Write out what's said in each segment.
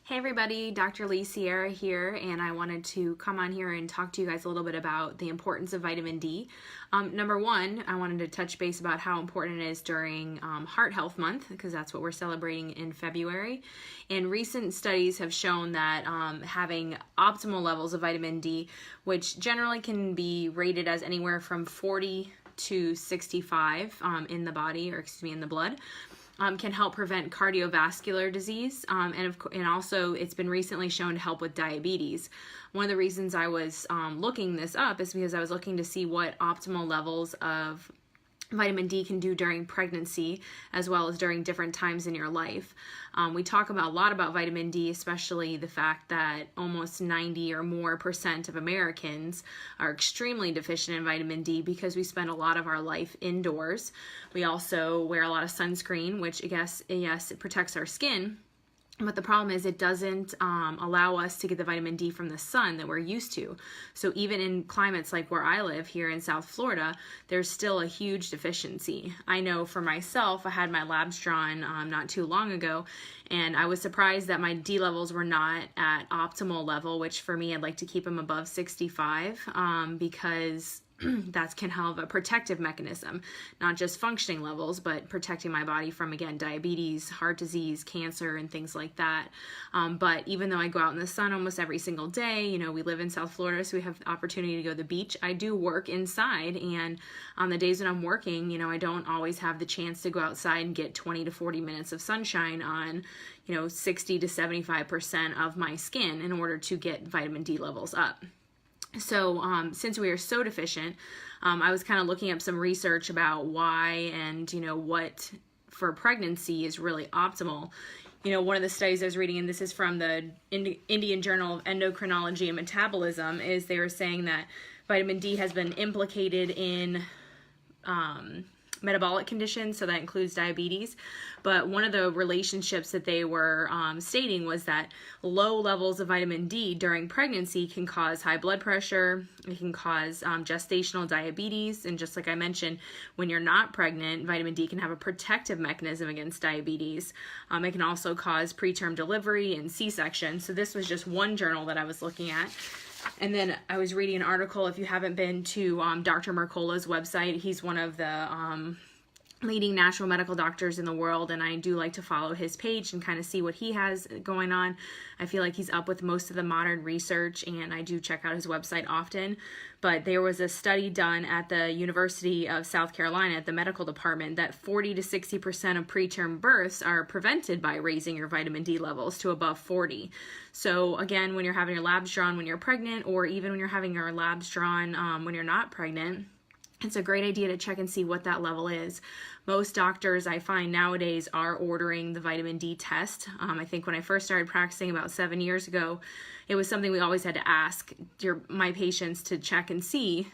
Hey everybody, Dr. Lee Sierra here, and I wanted to come on here and talk to you guys a little bit about the importance of vitamin D. Number one, I wanted to touch base about how important it is during Heart Health Month, because that's what we're celebrating in February. And recent studies have shown that having optimal levels of vitamin D, which generally can be rated as anywhere from 40 to 65 in the body, or excuse me, in the blood, can help prevent cardiovascular disease, and also it's been recently shown to help with diabetes. One of the reasons I was looking this up is because I was looking to see what optimal levels of vitamin D can do during pregnancy as well as during different times in your life. We talk a lot about vitamin D, especially the fact that almost 90 or more % of Americans are extremely deficient in vitamin D because we spend a lot of our life indoors. We also wear a lot of sunscreen, which I guess, yes, it protects our skin. But the problem is it doesn't allow us to get the vitamin D from the sun that we're used to. So even in climates like where I live here in South Florida, there's still a huge deficiency. I know for myself, I had my labs drawn not too long ago, and I was surprised that my D levels were not at optimal level, which for me, I'd like to keep them above 65 because that can have a protective mechanism, not just functioning levels, but protecting my body from, again, diabetes, heart disease, cancer, and things like that. But even though I go out in the sun almost every single day, you know, we live in South Florida, so we have the opportunity to go to the beach. I do work inside, and on the days when I'm working, you know, I don't always have the chance to go outside and get 20 to 40 minutes of sunshine on, 60 to 75% of my skin in order to get vitamin D levels up. So since we are so deficient, I was kind of looking up some research about why and, what for pregnancy is really optimal. One of the studies I was reading, and this is from the Indian Journal of Endocrinology and Metabolism, is they were saying that vitamin D has been implicated in metabolic conditions, so that includes diabetes. But one of the relationships that they were stating was that low levels of vitamin D during pregnancy can cause high blood pressure, it can cause gestational diabetes, and just like I mentioned, when you're not pregnant, vitamin D can have a protective mechanism against diabetes. It can also cause preterm delivery and C-section. So this was just one journal that I was looking at. And then I was reading an article, if you haven't been to Dr. Mercola's website, he's one of the leading natural medical doctors in the world, and I do like to follow his page and kind of see what he has going on. I feel like he's up with most of the modern research, and I do check out his website often. But there was a study done at the University of South Carolina at the medical department that 40 to 60% of preterm births are prevented by raising your vitamin D levels to above 40. So again, when you're having your labs drawn when you're pregnant, or even when you're having your labs drawn when you're not pregnant, it's a great idea to check and see what that level is. Most doctors I find nowadays are ordering the vitamin D test. I think when I first started practicing about 7 years ago, it was something we always had to ask my patients to check and see,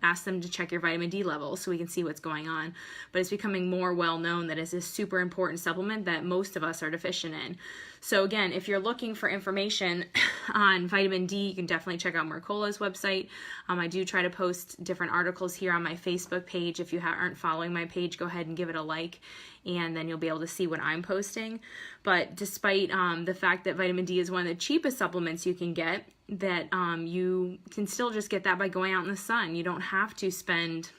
ask them to check your vitamin D levels so we can see what's going on. But it's becoming more well known that it's a super important supplement that most of us are deficient in. So again, if you're looking for information on vitamin D, you can definitely check out Mercola's website. I do try to post different articles here on my Facebook page. If you aren't following my page, go ahead and give it a like, and then you'll be able to see what I'm posting. But despite the fact that vitamin D is one of the cheapest supplements you can get, that you can still just get that by going out in the sun. You don't have to spend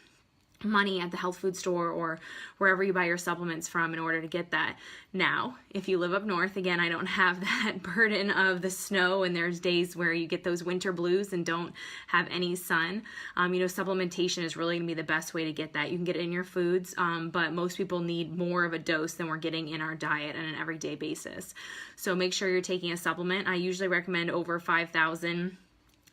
money at the health food store or wherever you buy your supplements from in order to get that. Now, if you live up north, again, I don't have that burden of the snow, and there's days where you get those winter blues and don't have any sun. Supplementation is really going to be the best way to get that. You can get it in your foods, but most people need more of a dose than we're getting in our diet on an everyday basis. So make sure you're taking a supplement. I usually recommend over 5,000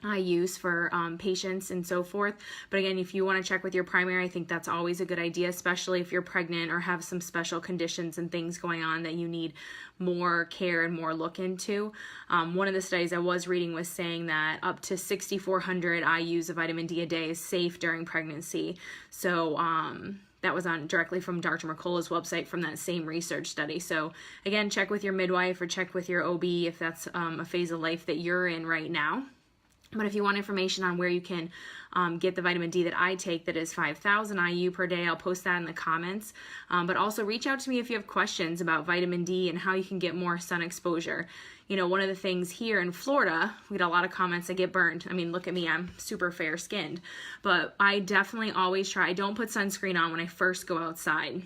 I use for patients and so forth. But again, if you want to check with your primary, I think that's always a good idea, especially if you're pregnant or have some special conditions and things going on that you need more care and more look into. One of the studies I was reading was saying that up to 6,400 IUs of vitamin D a day is safe during pregnancy. So that was on directly from Dr. Mercola's website from that same research study. So again, check with your midwife or check with your OB if that's a phase of life that you're in right now. But if you want information on where you can get the vitamin D that I take, that is 5,000 IU per day, I'll post that in the comments. But also reach out to me if you have questions about vitamin D and how you can get more sun exposure. You know, one of the things here in Florida, we get a lot of comments that get burned. I mean, look at me, I'm super fair skinned. But I definitely always try, I don't put sunscreen on when I first go outside.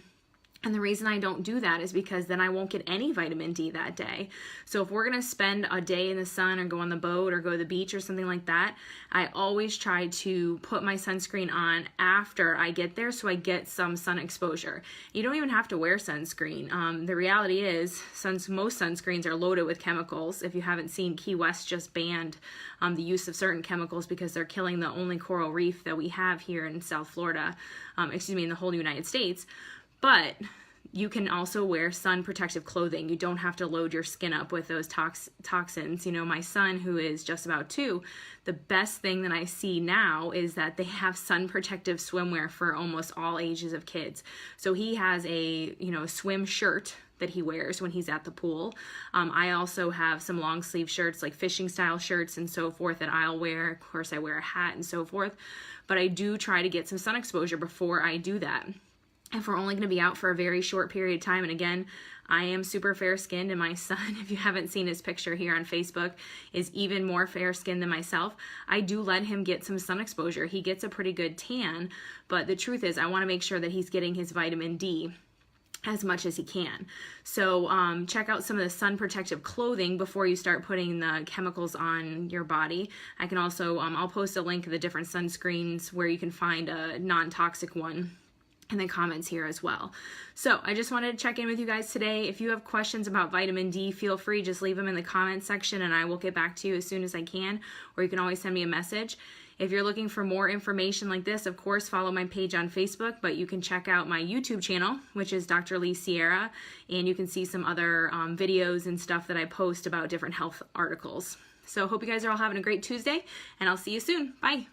And the reason I don't do that is because then I won't get any vitamin D that day. So if we're going to spend a day in the sun or go on the boat or go to the beach or something like that, I always try to put my sunscreen on after I get there so I get some sun exposure. You don't even have to wear sunscreen. The reality is most sunscreens are loaded with chemicals. If you haven't seen, Key West just banned the use of certain chemicals because they're killing the only coral reef that we have here in South Florida, in the whole United States. But you can also wear sun protective clothing. You don't have to load your skin up with those toxins. You know, my son, who is just about 2, the best thing that I see now is that they have sun protective swimwear for almost all ages of kids. So he has a swim shirt that he wears when he's at the pool. I also have some long sleeve shirts, like fishing style shirts and so forth, that I'll wear. Of course, I wear a hat and so forth. But I do try to get some sun exposure before I do that. If we're only going to be out for a very short period of time, and again, I am super fair-skinned, and my son, if you haven't seen his picture here on Facebook, is even more fair-skinned than myself, I do let him get some sun exposure. He gets a pretty good tan, but the truth is I want to make sure that he's getting his vitamin D as much as he can. So check out some of the sun protective clothing before you start putting the chemicals on your body. I can also, I'll post a link of the different sunscreens where you can find a non-toxic one in the comments here as well. So I just wanted to check in with you guys today. If you have questions about vitamin D, feel free, just leave them in the comments section and I will get back to you as soon as I can, or you can always send me a message. If you're looking for more information like this, of course, follow my page on Facebook, but you can check out my YouTube channel, which is Dr. Lee Sierra, and you can see some other videos and stuff that I post about different health articles. So hope you guys are all having a great Tuesday, and I'll see you soon. Bye.